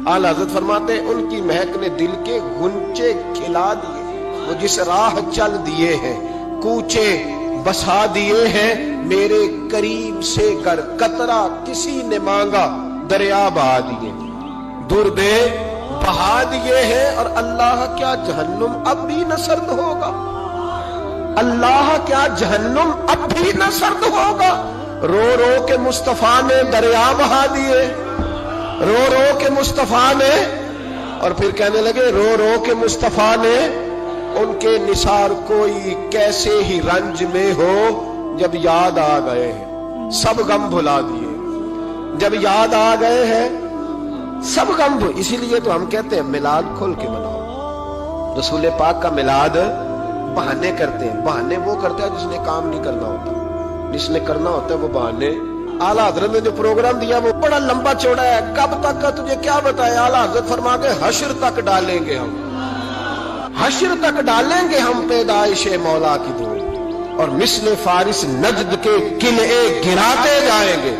आला हज़रत फरमाते हैं उनकी महक ने दिल के गुंचे खिला दिए, वो जिस राह चल दिए हैं कूचे बसा दिए हैं, मेरे करीब से कर कतरा किसी ने मांगा दरिया बहा दिए, दुर्दे बहा दिए हैं। और अल्लाह क्या जहन्नुम अब भी न सर्द होगा, अल्लाह क्या जहन्नुम अब भी न सर्द होगा। रो रो के मुस्तफा ने दरिया बहा दिए, रो रो के मुस्तफा ने, और फिर कहने लगे रो रो के मुस्तफा ने उनके निसार कोई कैसे ही रंज में हो, जब याद आ गए हैं सब गम भुला दिए, जब याद आ गए हैं सब गम। इसीलिए तो हम कहते हैं मिलाद खोल के मनाओ। रसूल पाक का मिलाद बहाने करते हैं, बहाने वो करता है जिसने काम नहीं करना होता, जिसने करना होता है वो बहाने। आला हजरत ने जो प्रोग्राम दिया वो बड़ा लंबा चौड़ा है, कब तक का तुझे क्या बताया। आला हजरत फरमा के हश्र तक डालेंगे हम, हश्र तक डालेंगे हम पैदाइशे मौला की धूम, और मिस्ले फारिस नजद के किले गिराते जाएंगे।